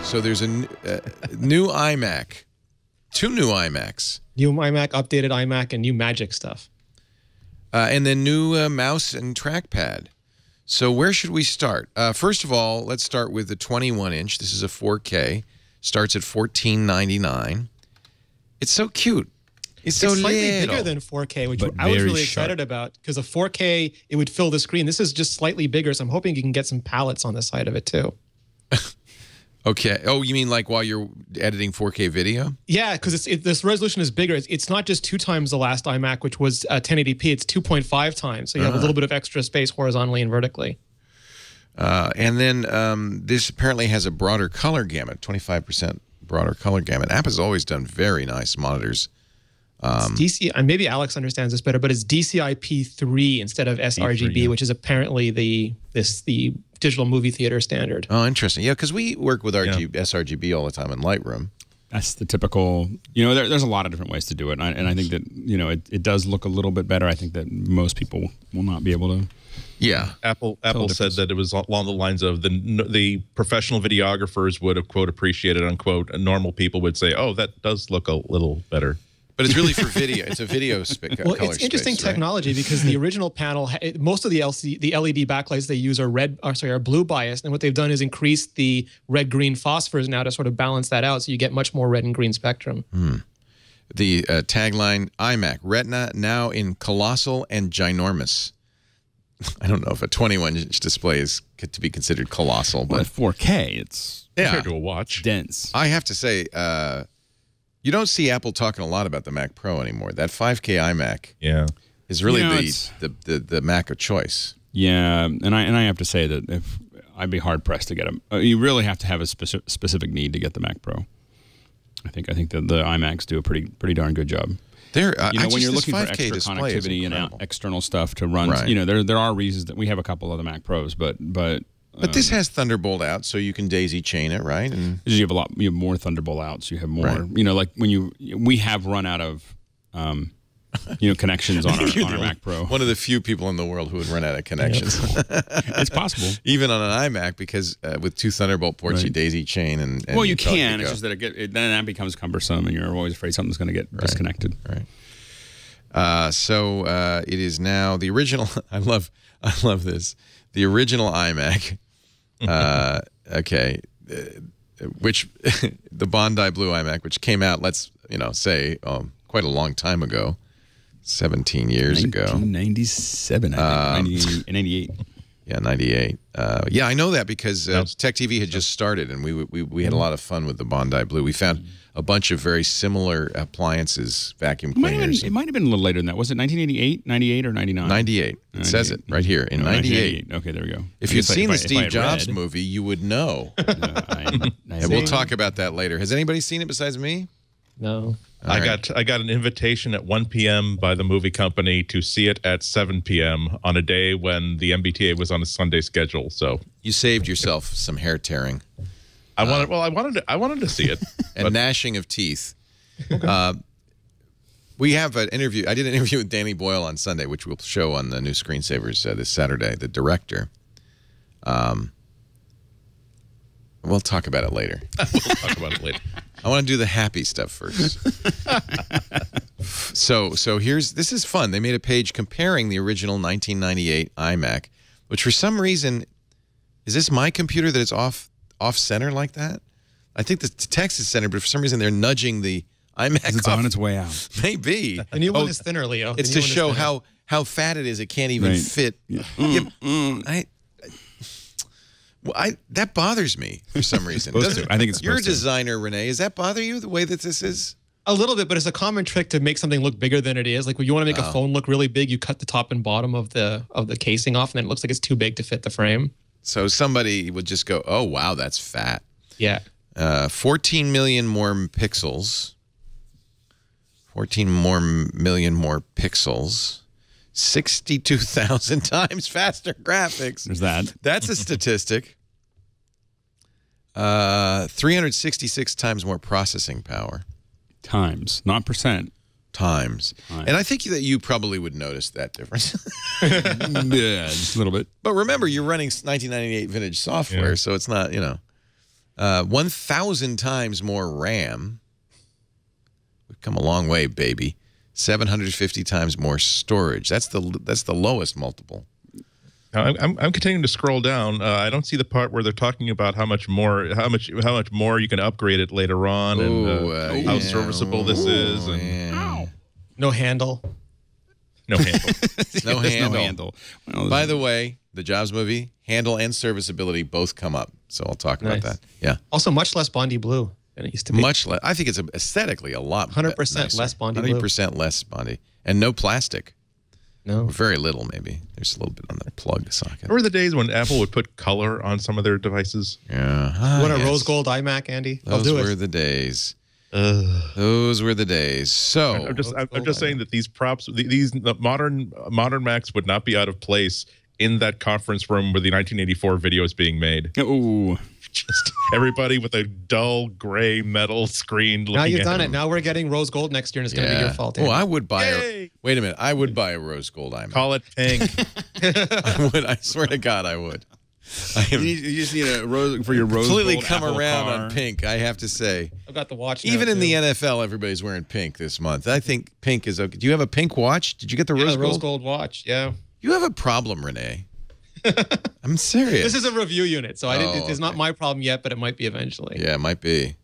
So there's a new iMac, 2 new iMacs. New iMac, updated iMac, and new Magic stuff. And then new mouse and trackpad. So where should we start? First of all, let's start with the 21-inch. This is a 4K. Starts at $14.99. It's so cute. It's so slightly little. bigger than 4K, which I was really excited about, because a 4K, it would fill the screen. This is just slightly bigger, so I'm hoping you can get some palettes on the side of it, too. Okay. Oh, you mean like while you're editing 4K video? Yeah, because this resolution is bigger. It's not just 2 times the last iMac, which was 1080p. It's 2.5 times, so you have a little bit of extra space horizontally and vertically. And then this apparently has a broader color gamut, 25% broader color gamut. Apple's always done very nice monitors. Maybe Alex understands this better, but it's DCI-P3 instead of sRGB, yeah, which is apparently the digital movie theater standard. Oh, interesting. Yeah, because we work with sRGB all the time in Lightroom. That's the typical, there's a lot of different ways to do it. And I think that, it does look a little bit better. I think that most people will not be able to. Yeah. Apple said that it was along the lines of the professional videographers would have, quote, appreciated, unquote, and normal people would say, oh, that does look a little better. But it's really for video. It's a video well, it's interesting technology, because the original panel, most of the LED backlights they use are blue biased, and what they've done is increase the red-green phosphors now to sort of balance that out, so you get much more red and green spectrum. The tagline, iMac, Retina now in colossal and ginormous. I don't know if a 21-inch display is to be considered colossal, but 4K, it's compared to a watch. Dense. I have to say, you don't see Apple talking a lot about the Mac Pro anymore. That 5K iMac is really the Mac of choice. Yeah, and I have to say that if I'd be hard pressed to get them. You really have to have a specific need to get the Mac Pro. I think that the iMacs do a pretty darn good job. When you're looking for extra connectivity and external stuff to run, there are reasons that we have a couple of the Mac Pros, but this has Thunderbolt out, so you can daisy chain it, right? And you have more Thunderbolt outs. You have more, like when we have run out of, connections on our Mac Pro. One of the few people in the world who would run out of connections. It's possible, even on an iMac, because with 2 Thunderbolt ports, you daisy chain and well, you can. It's just that then that becomes cumbersome, and you're always afraid something's going to get disconnected. Right. So it is now the original. I love this. The original iMac. Which the Bondi Blue iMac, which came out, let's say quite a long time ago, 17 years ago. 1997, I think, 98. Yeah, 98. Yeah, I know that because Tech TV had just started, and we had a lot of fun with the Bondi Blue. We found a bunch of very similar appliances, vacuum cleaners. It might have been a little later than that. Was it 1988, 98, or 99? 98. It says it right here in 98. Okay, there we go. If you'd seen the Steve Jobs movie, you would know. And we'll talk about that later. Has anybody seen it besides me? No. I got an invitation at 1 p.m. by the movie company to see it at 7 p.m. on a day when the MBTA was on a Sunday schedule. So you saved yourself some hair tearing. I wanted to see it. And gnashing of teeth. We have an interview. I did an interview with Danny Boyle on Sunday, which we'll show on the new Screensavers this Saturday. The director. We'll talk about it later. I want to do the happy stuff first. So this is fun. They made a page comparing the original 1998 iMac, which for some reason, is this my computer that it's off center like that? I think the text is centered, but for some reason they're nudging the iMac. It's on its way out. Maybe. The new one is thinner, Leo. It's to show how fat it is. It can't even fit. Yeah. That bothers me for some reason. I think it's you're a designer, Renee. Does that bother you, the way that this is? A little bit, but it's a common trick to make something look bigger than it is. Like when you want to make a phone look really big, you cut the top and bottom of the casing off, and then it looks like it's too big to fit the frame. So somebody would just go, "Oh wow, that's fat." Yeah. 14 million more pixels. 14 million more pixels. 62,000 times faster graphics. There's that. That's a statistic. 366 times more processing power. Times, not percent. Times. And I think that you probably would notice that difference. Yeah, just a little bit. But remember, you're running 1998 vintage software, so it's not, 1,000 times more RAM. We've come a long way, baby. 750 times more storage. That's the lowest multiple. I'm continuing to scroll down. I don't see the part where they're talking about how much more you can upgrade it later on, and how serviceable this is. And no handle. No handle. No handle. No handle. Well, by the way, the Jobs movie, handle and serviceability both come up. So I'll talk about that. Yeah. Also, much less Bondi blue than it used to be. Much less. I think it's aesthetically a lot 100% less Bondi blue. 100% less Bondi. And no plastic. No. Very little, maybe. There's a little bit on the plug socket. Remember the days when Apple would put color on some of their devices? Yeah. What a rose gold iMac, Andy? Those were the days. Those were the days. So I'm just saying that these props, these modern Macs would not be out of place in that conference room where the 1984 video is being made. Ooh. Just everybody with a dull gray metal screen. Now you've done it. Now we're getting rose gold next year, and it's going to be your fault. Oh, I would buy wait a minute. I would buy a rose gold iMac. Call it pink. I would. I swear to God, I would. You just need a rose for your rose completely gold come Apple around car. on pink. I have to say. I've got the watch. Even now, in the NFL, everybody's wearing pink this month. I think pink is okay. Do you have a pink watch? Did you get the rose gold watch? Yeah. You have a problem, Renee. I'm serious. This is a review unit, so it's not my problem yet, but it might be eventually. Yeah, it might be.